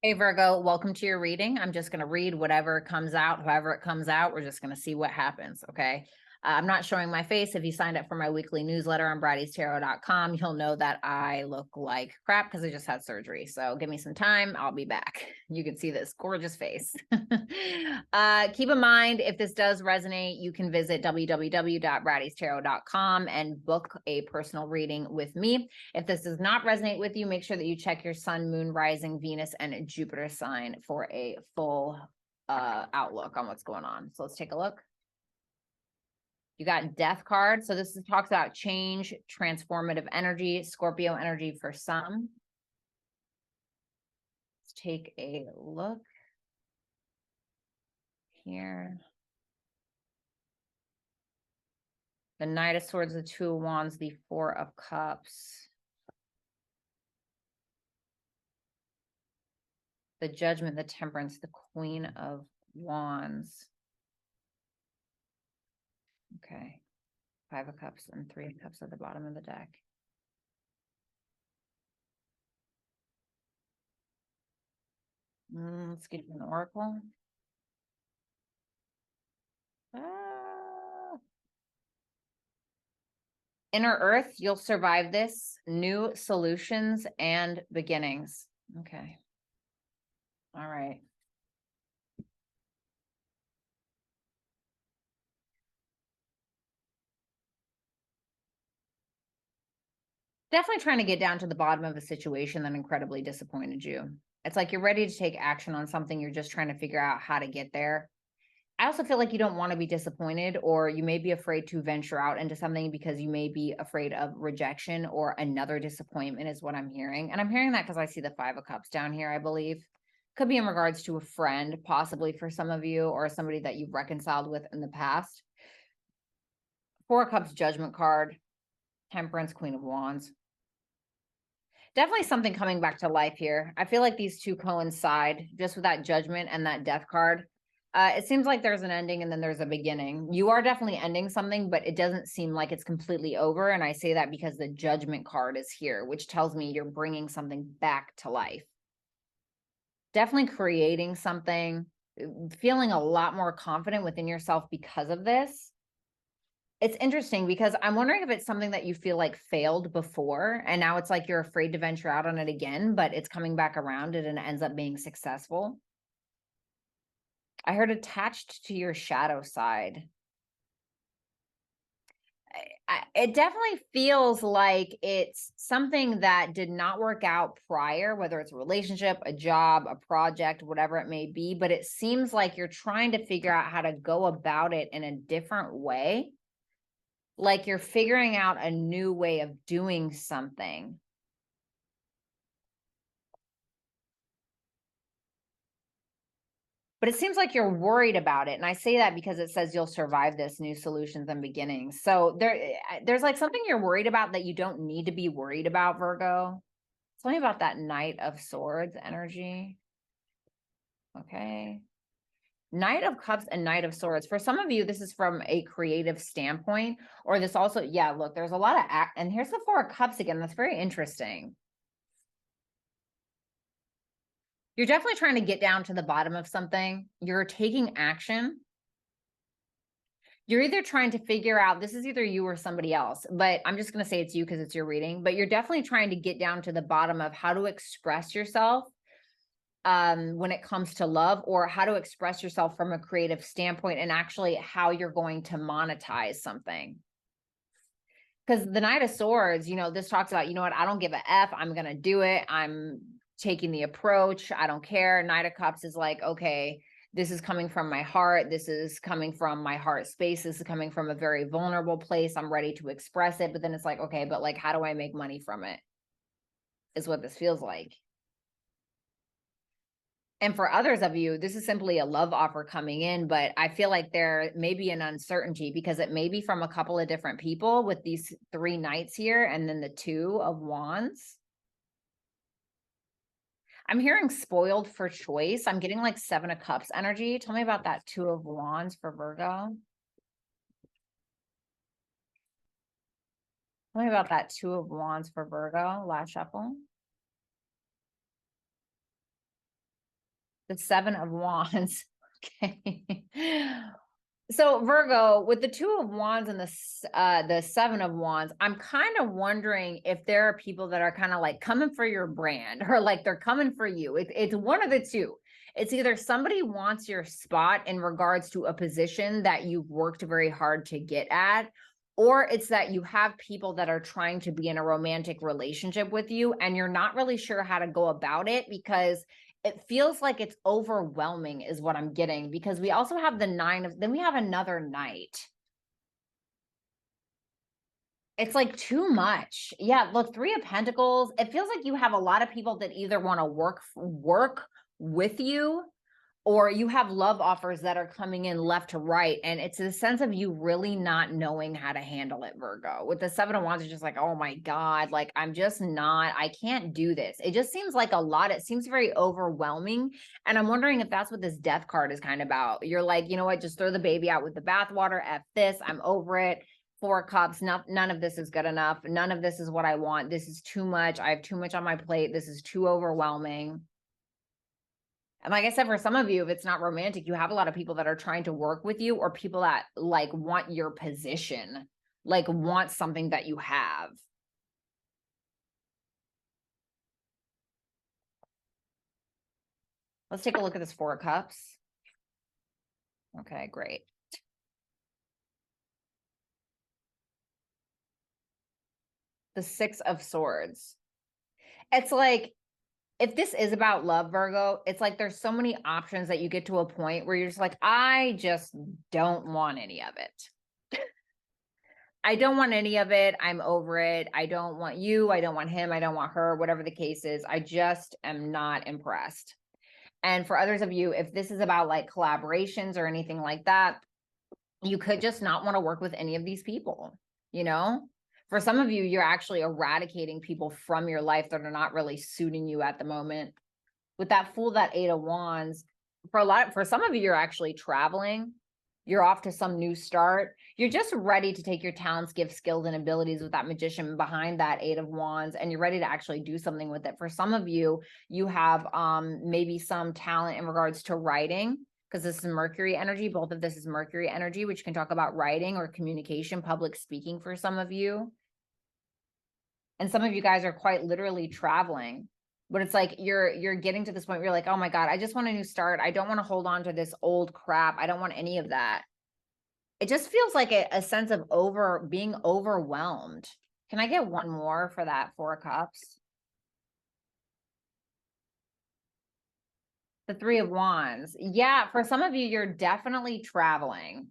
Hey Virgo, welcome to your reading. I'm just going to read whatever comes out, however it comes out. We're just going to see what happens. Okay. I'm not showing my face. If you signed up for my weekly newsletter on Bratty'sTarot.com, you'll know that I look like crap because I just had surgery. So give me some time. I'll be back. You can see this gorgeous face. Keep in mind, if this does resonate, you can visit www.Bratty'sTarot.com and book a personal reading with me. If this does not resonate with you, make sure that you check your sun, moon, rising, Venus, and Jupiter sign for a full outlook on what's going on. So let's take a look. You got Death card. So this talks about change, transformative energy, Scorpio energy for some. Let's take a look here. The Knight of Swords, the Two of Wands, the Four of Cups. The Judgment, the Temperance, the Queen of Wands. Okay. Five of Cups and Three of Cups at the bottom of the deck. Let's get an oracle. Inner Earth, you'll survive this. New solutions and beginnings. Okay. All right. Definitely trying to get down to the bottom of a situation that incredibly disappointed you. It's like you're ready to take action on something. You're just trying to figure out how to get there. I also feel like you don't want to be disappointed, or you may be afraid to venture out into something because you may be afraid of rejection or another disappointment is what I'm hearing. And I'm hearing that because I see the Five of Cups down here, I believe. Could be in regards to a friend, possibly for some of you, or somebody that you've reconciled with in the past. Four of Cups, Judgment card, Temperance, Queen of Wands. Definitely something coming back to life here. I feel like these two coincide just with that Judgment and that Death card. It seems like there's an ending and then there's a beginning. You are definitely ending something, but it doesn't seem like it's completely over. And I say that because the Judgment card is here, which tells me you're bringing something back to life. Definitely creating something, feeling a lot more confident within yourself because of this. It's interesting because I'm wondering if it's something that you feel like failed before, and now it's like you're afraid to venture out on it again, but it's coming back around and it ends up being successful. I heard attached to your shadow side. It definitely feels like it's something that did not work out prior, whether it's a relationship, a job, a project, whatever it may be, but it seems like you're trying to figure out how to go about it in a different way. Like you're figuring out a new way of doing something. But it seems like you're worried about it. And I say that because it says you'll survive this, new solutions and beginnings. So there's like something you're worried about that you don't need to be worried about, Virgo. Tell me about that Knight of Swords energy. Okay. Knight of Cups and Knight of Swords. For some of you, this is from a creative standpoint, or this also, yeah, look, there's a lot of and here's the Four of Cups again. That's very interesting. You're definitely trying to get down to the bottom of something. You're taking action. You're either trying to figure out, this is either you or somebody else, but I'm just going to say it's you because it's your reading, but you're definitely trying to get down to the bottom of how to express yourself when it comes to love, or how to express yourself from a creative standpoint, and actually how you're going to monetize something. Because the Knight of Swords, you know, this talks about, you know what, I don't give a F. I'm going to do it. I'm taking the approach. I don't care. Knight of Cups is like, okay, this is coming from my heart. This is coming from my heart space. This is coming from a very vulnerable place. I'm ready to express it. But then it's like, okay, but like, how do I make money from it? Is what this feels like. And for others of you, this is simply a love offer coming in, but I feel like there may be an uncertainty because it may be from a couple of different people with these three knights here and then the Two of Wands. I'm hearing spoiled for choice. I'm getting like Seven of Cups energy. Tell me about that Two of Wands for Virgo. Tell me about that Two of Wands for Virgo, last shuffle. The Seven of Wands. Okay. So Virgo, with the Two of Wands and the Seven of Wands, I'm kind of wondering if there are people that are kind of like coming for your brand or like they're coming for you. It's one of the two. It's either somebody wants your spot in regards to a position that you've worked very hard to get at, or it's that you have people that are trying to be in a romantic relationship with you and you're not really sure how to go about it because it feels like it's overwhelming is what I'm getting, because we also have the then we have another Knight. It's like too much. Yeah, look, Three of Pentacles. It feels like you have a lot of people that either want to work with you, or you have love offers that are coming in left to right. And it's a sense of you really not knowing how to handle it, Virgo. With the Seven of Wands, it's just like, oh my God, like I'm just not, I can't do this. It just seems like a lot. It seems very overwhelming. And I'm wondering if that's what this Death card is kind of about. You're like, you know what, just throw the baby out with the bathwater. F this, I'm over it. Four of Cups, none of this is good enough. None of this is what I want. This is too much. I have too much on my plate. This is too overwhelming. And like I said, for some of you, if it's not romantic, you have a lot of people that are trying to work with you, or people that like want your position, like want something that you have. Let's take a look at this Four of Cups. Okay, great. The Six of Swords. It's like, if this is about love, Virgo, it's like there's so many options that you get to a point where you're just like, I just don't want any of it. I don't want any of it. I'm over it. I don't want you. I don't want him. I don't want her, whatever the case is. I just am not impressed. And for others of you, if this is about like collaborations or anything like that, you could just not want to work with any of these people, you know? For some of you, you're actually eradicating people from your life that are not really suiting you at the moment. With that Fool, that Eight of Wands, for some of you, you're actually traveling. You're off to some new start. You're just ready to take your talents, gifts, skills, and abilities with that Magician behind that Eight of Wands, and you're ready to actually do something with it. For some of you, you have maybe some talent in regards to writing, because this is Mercury energy. Both of this is Mercury energy, which can talk about writing or communication, public speaking for some of you. And some of you guys are quite literally traveling. But it's like you're getting to this point where you're like, oh my God, I just want a new start. I don't want to hold on to this old crap. I don't want any of that. It just feels like a sense of being overwhelmed. Can I get one more for that Four of Cups? The Three of Wands. Yeah, for some of you, you're definitely traveling.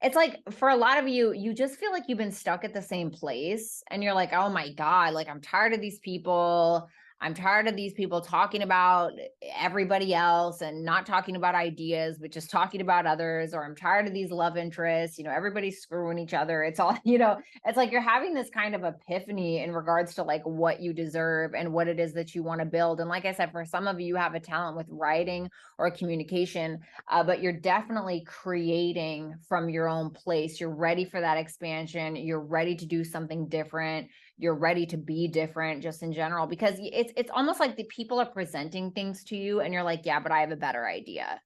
It's like for a lot of you, you just feel like you've been stuck at the same place and you're like, oh my God, like I'm tired of these people. I'm tired of these people talking about everybody else and not talking about ideas, but just talking about others. Or I'm tired of these love interests. You know, everybody's screwing each other. It's all, you know, it's like you're having this kind of epiphany in regards to like what you deserve and what it is that you want to build. And like I said, for some of you, you have a talent with writing or communication, but you're definitely creating from your own place. You're ready for that expansion. You're ready to do something different. You're ready to be different just in general, because it's almost like the people are presenting things to you and you're like, yeah, but I have a better idea.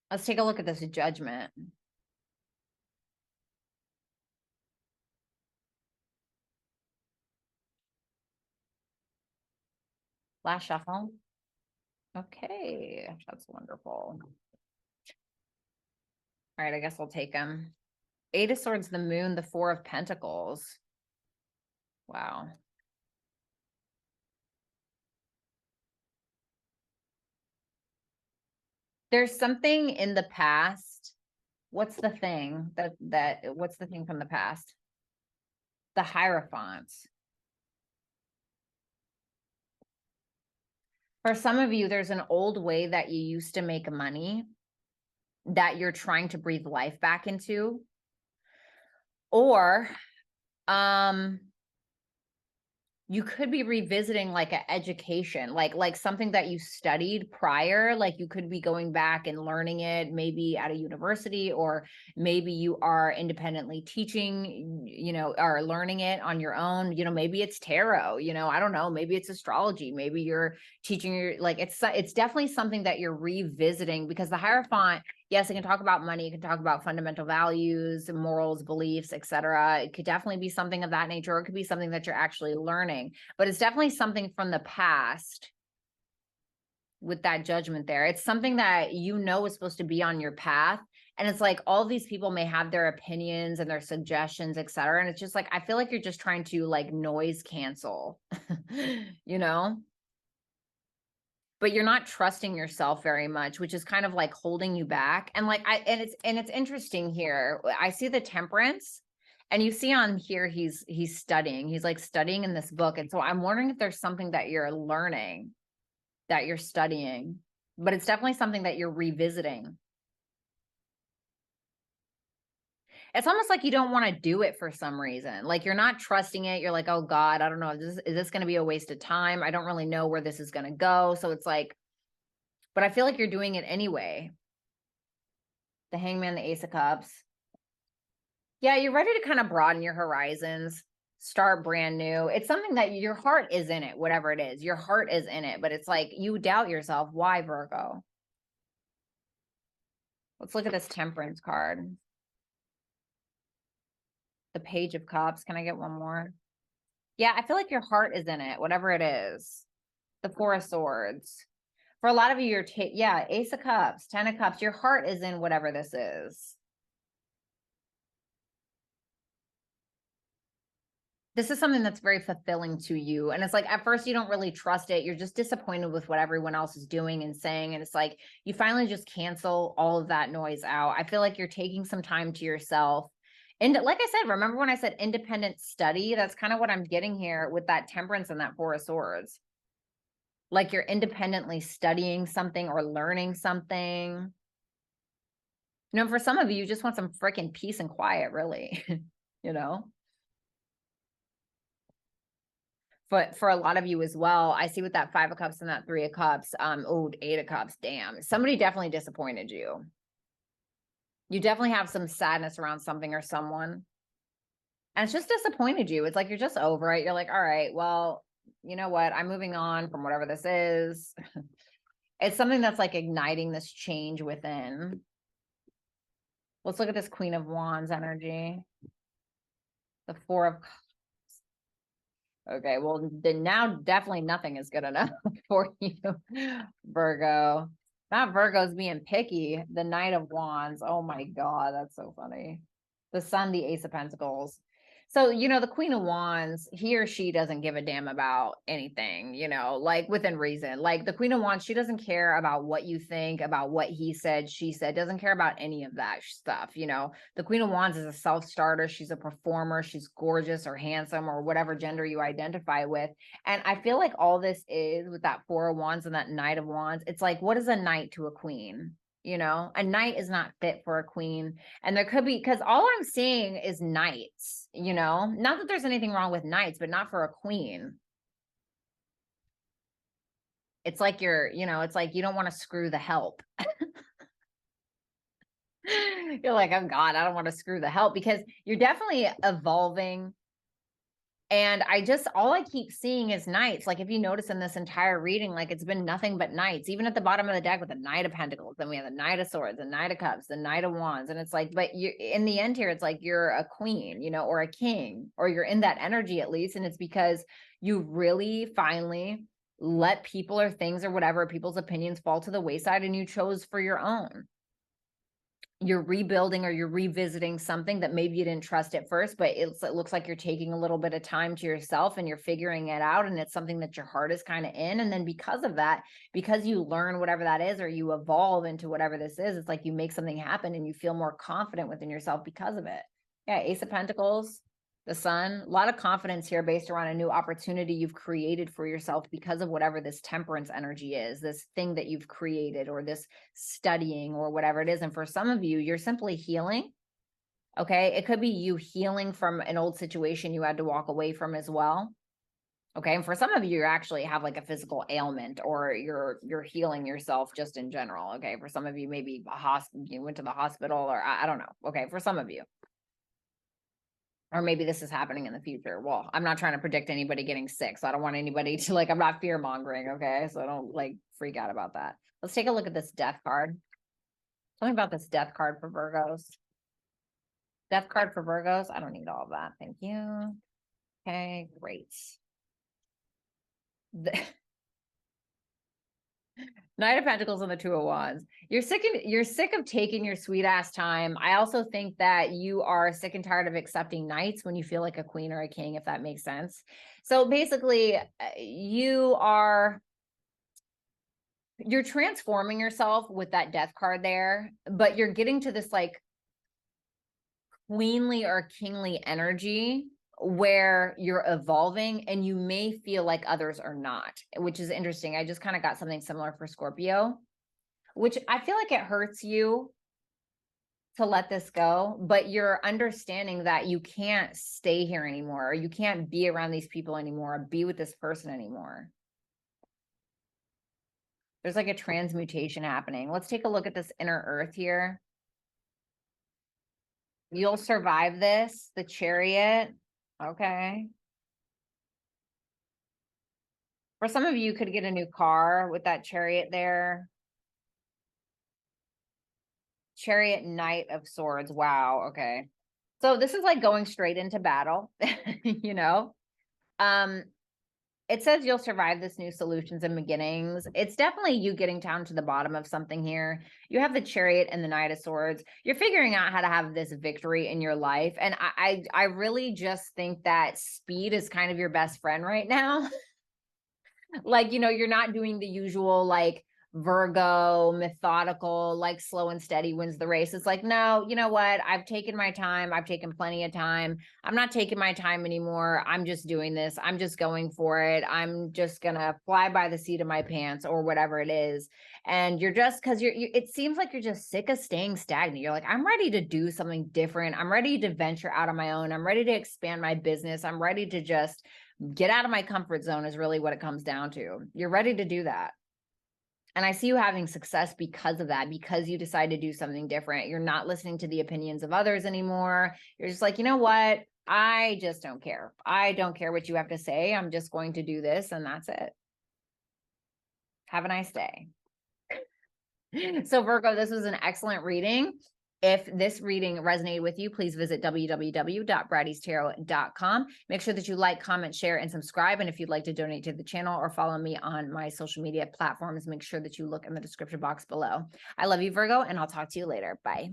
Let's take a look at this Judgment. Last shuffle. Okay, that's wonderful. All right, I guess I'll take them. Eight of Swords, the Moon, the Four of Pentacles. Wow. There's something in the past. What's the thing what's the thing from the past? The Hierophant. For some of you, there's an old way that you used to make money that you're trying to breathe life back into. Or you could be revisiting like an education, like something that you studied prior. Like you could be going back and learning it maybe at a university, or maybe you are independently teaching, or learning it on your own. Maybe it's tarot, I don't know, maybe it's astrology, maybe you're teaching it's definitely something that you're revisiting, because the Hierophant, yes, it can talk about money, it can talk about fundamental values, morals, beliefs, etc. It could definitely be something of that nature, or it could be something that you're actually learning, but it's definitely something from the past with that Judgment there. It's something that is supposed to be on your path. And it's like all these people may have their opinions and their suggestions, etc. And it's just like, I feel like you're just trying to like noise cancel, but you're not trusting yourself very much, which is kind of like holding you back. And it's interesting here. I see the Temperance, and you see on here, he's studying, he's like studying in this book. And so I'm wondering if there's something that you're learning, that you're studying, but it's definitely something that you're revisiting. It's almost like you don't want to do it for some reason. Like you're not trusting it. You're like, oh God, I don't know. Is this going to be a waste of time? I don't really know where this is going to go. So it's like, but I feel like you're doing it anyway. The Hangman, the Ace of Cups. Yeah, you're ready to kind of broaden your horizons, start brand new. It's something that your heart is in it, whatever it is. Your heart is in it, but it's like you doubt yourself. Why, Virgo? Let's look at this Temperance card. The Page of Cups. Can I get one more? Yeah, I feel like your heart is in it, whatever it is. The Four of Swords. For a lot of you, Ace of Cups, 10 of Cups. Your heart is in whatever this is. This is something that's very fulfilling to you. And it's like, at first you don't really trust it. You're just disappointed with what everyone else is doing and saying. And it's like, you finally just cancel all of that noise out. I feel like you're taking some time to yourself. And like I said, remember when I said independent study? That's kind of what I'm getting here with that Temperance and that Four of Swords. Like you're independently studying something or learning something. For some of you, you just want some freaking peace and quiet, really, But for a lot of you as well, I see with that 5 of Cups and that 3 of Cups, 8 of Cups, damn. Somebody definitely disappointed you. You definitely have some sadness around something or someone. And it's just disappointed you. It's like you're just over it. You're like, all right, well, you know what? I'm moving on from whatever this is. It's something that's like igniting this change within. Let's look at this Queen of Wands energy. The 4 of Cups. Okay, well, then now definitely nothing is good enough for you, Virgo. Not Virgo's being picky. The Knight of Wands. Oh my God, that's so funny. The Sun, the Ace of Pentacles. So, the Queen of Wands, he or she doesn't give a damn about anything, like within reason. Like the Queen of Wands, she doesn't care about what you think, about what he said, she said, doesn't care about any of that stuff. The Queen of Wands is a self-starter. She's a performer. She's gorgeous or handsome or whatever gender you identify with. And I feel like all this is with that 4 of Wands and that Knight of Wands. It's like, what is a knight to a queen? A knight is not fit for a queen. And there could be, because all I'm seeing is knights, not that there's anything wrong with knights, but not for a queen. It's like it's like you don't want to screw the help. You're like, oh God, I don't want to screw the help, because you're definitely evolving. And all I keep seeing is knights. Like if you notice in this entire reading, like it's been nothing but knights, even at the bottom of the deck with the Knight of Pentacles. Then we have the Knight of Swords, the Knight of Cups, the Knight of Wands. And it's like, but you in the end here, it's like you're a queen, or a king, or you're in that energy at least. And it's because you really finally let people or things or whatever, people's opinions fall to the wayside, and you chose for your own. You're rebuilding or you're revisiting something that maybe you didn't trust at first, but it looks like you're taking a little bit of time to yourself and you're figuring it out, and it's something that your heart is kind of in. And then because of that, because you learn whatever that is, or you evolve into whatever this is, it's like you make something happen and you feel more confident within yourself because of it. Yeah, Ace of Pentacles, the Sun, a lot of confidence here based around a new opportunity you've created for yourself because of whatever this Temperance energy is, this thing that you've created, or this studying, or whatever it is. And for some of you, you're simply healing. Okay. It could be you healing from an old situation you had to walk away from as well. Okay. And for some of you, you actually have like a physical ailment, or you're healing yourself just in general. Okay. For some of you, maybe you went to the hospital, or I don't know. Okay. For some of you, or maybe this is happening in the future. Well, I'm not trying to predict anybody getting sick, so I don't want anybody to I'm not fear mongering. Okay. So I don't freak out about that. Let's take a look at this death card. Tell me about this death card for Virgos. Death card for Virgos. I don't need all of that. Thank you. Okay, great. The Knight of Pentacles and the Two of Wands. You're sick of taking your sweet ass time. I also think that you are sick and tired of accepting knights when you feel like a queen or a king, if that makes sense. So basically, you're transforming yourself with that death card there, but you're getting to this queenly or kingly energy where you're evolving, and you may feel like others are not, which is interesting. I just kind of got something similar for Scorpio, which I feel like it hurts you to let this go, but you're understanding that you can't stay here anymore, or you can't be around these people anymore, or be with this person anymore. There's like a transmutation happening. Let's take a look at this inner earth here. You'll survive this, the Chariot. Okay. For some of you, could get a new car with that Chariot there. Chariot, Knight of Swords. Wow. Okay. So this is like going straight into battle, you know? It says you'll survive this, new solutions and beginnings. It's definitely you getting down to the bottom of something here. You have the Chariot and the Knight of Swords. You're figuring out how to have this victory in your life. And I really just think that speed is kind of your best friend right now. You're not doing the usual Virgo, methodical, slow and steady wins the race. It's no, you know what? I've taken my time. I've taken plenty of time. I'm not taking my time anymore. I'm just doing this. I'm just going for it. I'm just going to fly by the seat of my pants, or whatever it is. And you're just, because it seems like you're just sick of staying stagnant. You're like, I'm ready to do something different. I'm ready to venture out on my own. I'm ready to expand my business. I'm ready to just get out of my comfort zone, is really what it comes down to. You're ready to do that. And I see you having success because of that, because you decide to do something different. You're not listening to the opinions of others anymore. You're just like, you know what? I just don't care. I don't care what you have to say. I'm just going to do this, and that's it. Have a nice day. So Virgo, this was an excellent reading. If this reading resonated with you, please visit www.brattystarot.com. Make sure that you like, comment, share, and subscribe. And if you'd like to donate to the channel or follow me on my social media platforms, make sure that you look in the description box below. I love you, Virgo, and I'll talk to you later. Bye.